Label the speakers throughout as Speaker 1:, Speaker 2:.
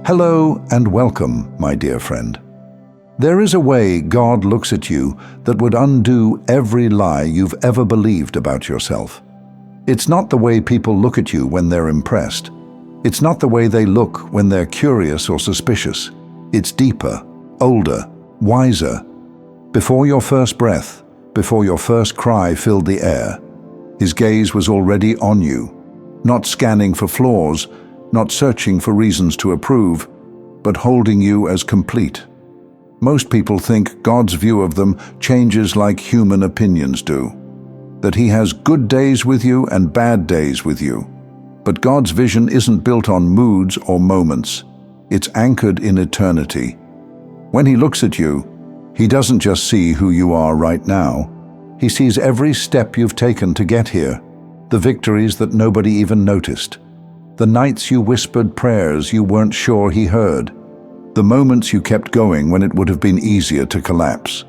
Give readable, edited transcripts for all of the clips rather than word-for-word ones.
Speaker 1: Hello and welcome, my dear friend. There is a way God looks at you that would undo every lie you've ever believed about yourself. It's not the way people look at you when they're impressed. It's not the way they look when they're curious or suspicious. It's deeper, older, wiser. Before your first breath, before your first cry filled the air, His gaze was already on you, not scanning for flaws, not searching for reasons to approve, but holding you as complete. Most people think God's view of them changes like human opinions do, that He has good days with you and bad days with you. But God's vision isn't built on moods or moments. It's anchored in eternity. When He looks at you, He doesn't just see who you are right now. He sees every step you've taken to get here, the victories that nobody even noticed, the nights you whispered prayers you weren't sure He heard, the moments you kept going when it would have been easier to collapse.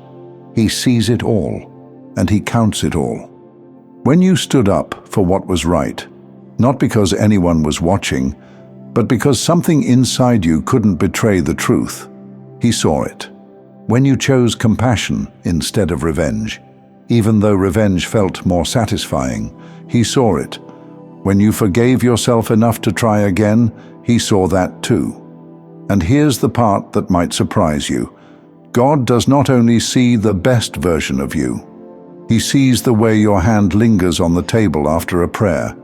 Speaker 1: He sees it all, and He counts it all. When you stood up for what was right, not because anyone was watching, but because something inside you couldn't betray the truth, He saw it. When you chose compassion instead of revenge, even though revenge felt more satisfying, He saw it. When you forgave yourself enough to try again, He saw that too. And here's the part that might surprise you. God does not only see the best version of you, He sees the way your hand lingers on the table after a prayer,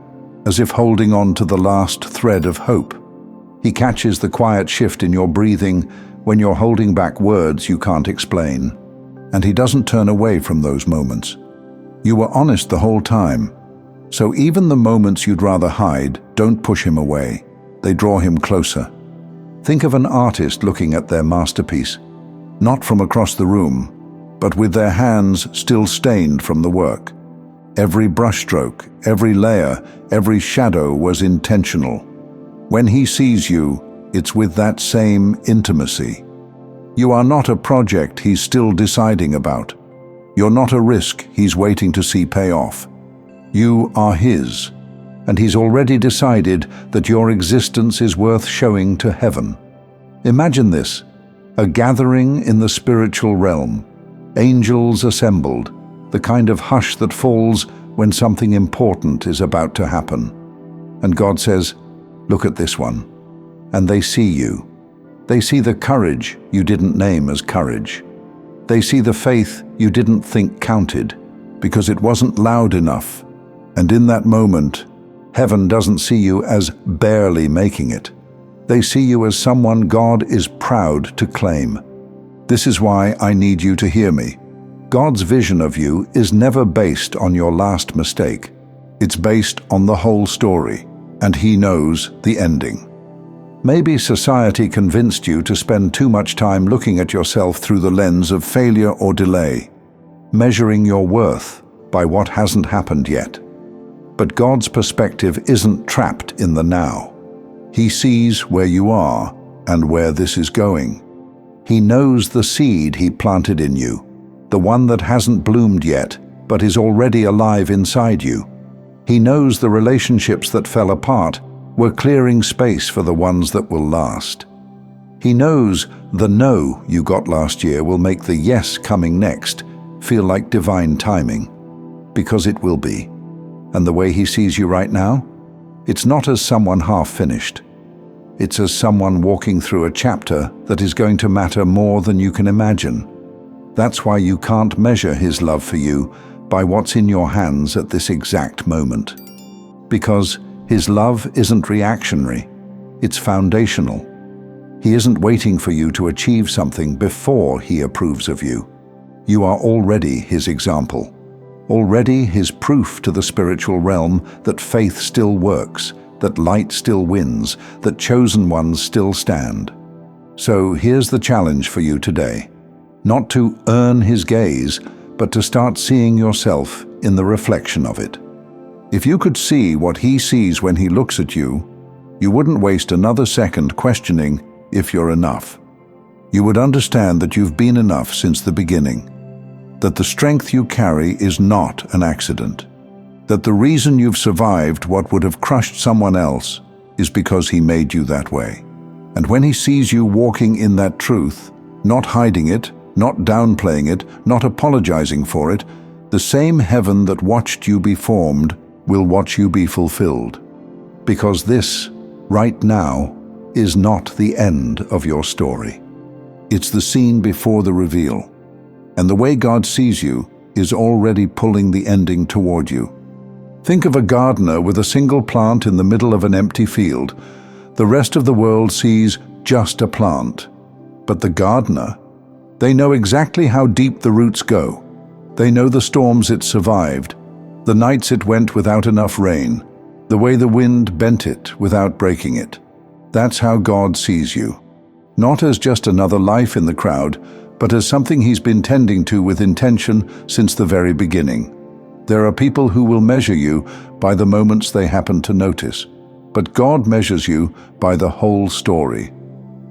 Speaker 1: as if holding on to the last thread of hope. He catches the quiet shift in your breathing when you're holding back words you can't explain. And He doesn't turn away from those moments. You were honest the whole time. So even the moments you'd rather hide don't push Him away. They draw Him closer. Think of an artist looking at their masterpiece, not from across the room, but with their hands still stained from the work. Every brushstroke, every layer, every shadow was intentional. When He sees you, it's with that same intimacy. You are not a project He's still deciding about. You're not a risk He's waiting to see pay off. You are His, and He's already decided that your existence is worth showing to heaven. Imagine this, a gathering in the spiritual realm, angels assembled, the kind of hush that falls when something important is about to happen. And God says, "Look at this one." And they see you. They see the courage you didn't name as courage. They see the faith you didn't think counted, because it wasn't loud enough. And in that moment, heaven doesn't see you as barely making it. They see you as someone God is proud to claim. This is why I need you to hear me. God's vision of you is never based on your last mistake. It's based on the whole story, and He knows the ending. Maybe society convinced you to spend too much time looking at yourself through the lens of failure or delay, measuring your worth by what hasn't happened yet. But God's perspective isn't trapped in the now. He sees where you are and where this is going. He knows the seed He planted in you, the one that hasn't bloomed yet, but is already alive inside you. He knows the relationships that fell apart were clearing space for the ones that will last. He knows the no you got last year will make the yes coming next feel like divine timing, because it will be. And the way He sees you right now, it's not as someone half-finished. It's as someone walking through a chapter that is going to matter more than you can imagine. That's why you can't measure His love for you by what's in your hands at this exact moment. Because His love isn't reactionary, it's foundational. He isn't waiting for you to achieve something before He approves of you. You are already His example. Already His proof to the spiritual realm that faith still works, that light still wins, that chosen ones still stand. So here's the challenge for you today. Not to earn His gaze, but to start seeing yourself in the reflection of it. If you could see what He sees when He looks at you, you wouldn't waste another second questioning if you're enough. You would understand that you've been enough since the beginning. That the strength you carry is not an accident. That the reason you've survived what would have crushed someone else is because He made you that way. And when he sees you walking in that truth, not hiding it, not downplaying it, not apologizing for it, the same heaven that watched you be formed will watch you be fulfilled. Because this, right now, is not the end of your story. It's the scene before the reveal. And the way God sees you is already pulling the ending toward you. Think of a gardener with a single plant in the middle of an empty field. The rest of the world sees just a plant. But the gardener, they know exactly how deep the roots go. They know the storms it survived, the nights it went without enough rain, the way the wind bent it without breaking it. That's how God sees you. Not as just another life in the crowd, but as something he's been tending to with intention since the very beginning. There are people who will measure you by the moments they happen to notice, but God measures you by the whole story.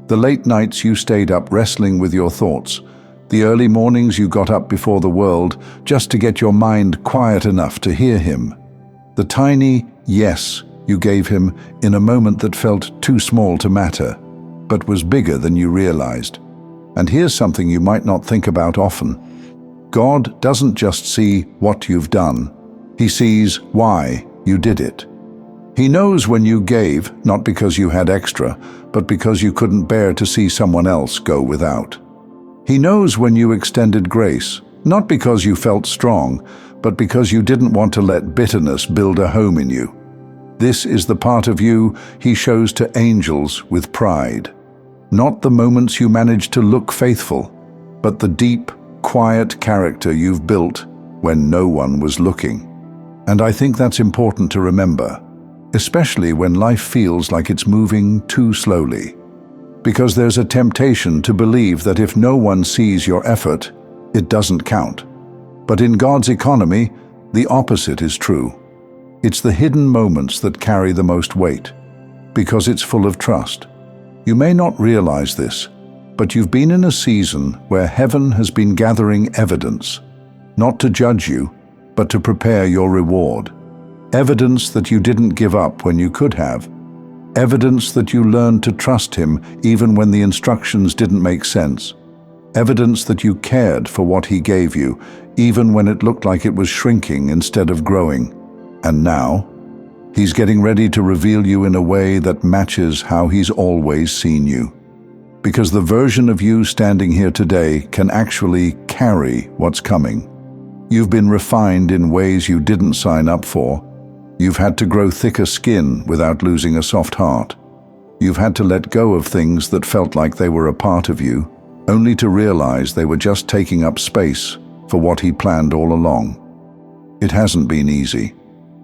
Speaker 1: The late nights you stayed up wrestling with your thoughts, the early mornings you got up before the world just to get your mind quiet enough to hear him. The tiny yes you gave him in a moment that felt too small to matter, but was bigger than you realized. And here's something you might not think about often. God doesn't just see what you've done, he sees why you did it. He knows when you gave, not because you had extra, but because you couldn't bear to see someone else go without. He knows when you extended grace, not because you felt strong, but because you didn't want to let bitterness build a home in you. This is the part of you he shows to angels with pride. Not the moments you managed to look faithful, but the deep, quiet character you've built when no one was looking. And I think that's important to remember, especially when life feels like it's moving too slowly. Because there's a temptation to believe that if no one sees your effort, it doesn't count. But in God's economy, the opposite is true. It's the hidden moments that carry the most weight, because it's full of trust. You may not realize this, but you've been in a season where heaven has been gathering evidence, not to judge you, but to prepare your reward. Evidence that you didn't give up when you could have. Evidence that you learned to trust him even when the instructions didn't make sense. Evidence that you cared for what he gave you, even when it looked like it was shrinking instead of growing. And now, he's getting ready to reveal you in a way that matches how he's always seen you. Because the version of you standing here today can actually carry what's coming. You've been refined in ways you didn't sign up for. You've had to grow thicker skin without losing a soft heart. You've had to let go of things that felt like they were a part of you, only to realize they were just taking up space for what he planned all along. It hasn't been easy,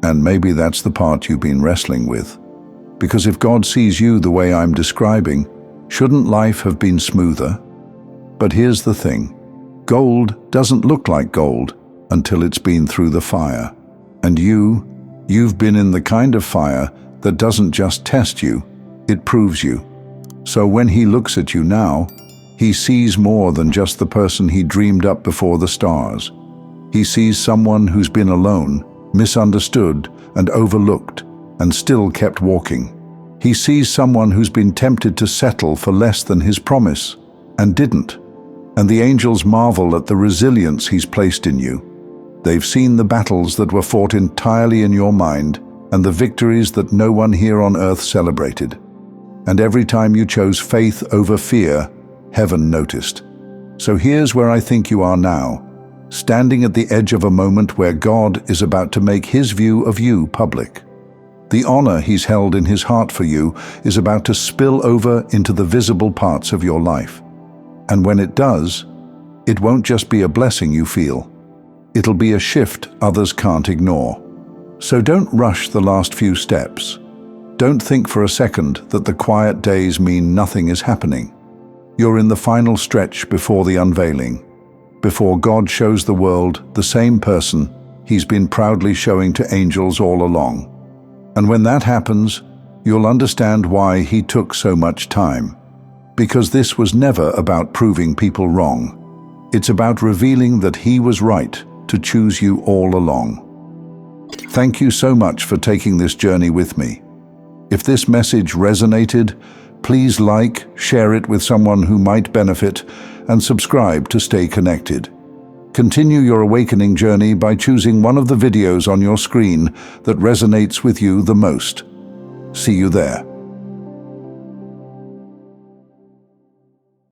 Speaker 1: and maybe that's the part you've been wrestling with. Because if God sees you the way I'm describing, shouldn't life have been smoother? But here's the thing. Gold doesn't look like gold until it's been through the fire. And you've been in the kind of fire that doesn't just test you, it proves you. So when he looks at you now, he sees more than just the person he dreamed up before the stars. He sees someone who's been alone, misunderstood, and overlooked, and still kept walking. He sees someone who's been tempted to settle for less than his promise, and didn't. And the angels marvel at the resilience he's placed in you. They've seen the battles that were fought entirely in your mind, and the victories that no one here on earth celebrated. And every time you chose faith over fear, heaven noticed. So here's where I think you are now, standing at the edge of a moment where God is about to make his view of you public. The honor he's held in his heart for you is about to spill over into the visible parts of your life. And when it does, it won't just be a blessing you feel. It'll be a shift others can't ignore. So don't rush the last few steps. Don't think for a second that the quiet days mean nothing is happening. You're in the final stretch before the unveiling, before God shows the world the same person he's been proudly showing to angels all along. And when that happens, you'll understand why he took so much time. Because this was never about proving people wrong. It's about revealing that he was right to choose you all along. Thank you so much for taking this journey with me. If this message resonated, Please like, share it with someone who might benefit, and subscribe to stay connected. Continue your awakening journey by choosing one of the videos on your screen that resonates with you the most. See you there.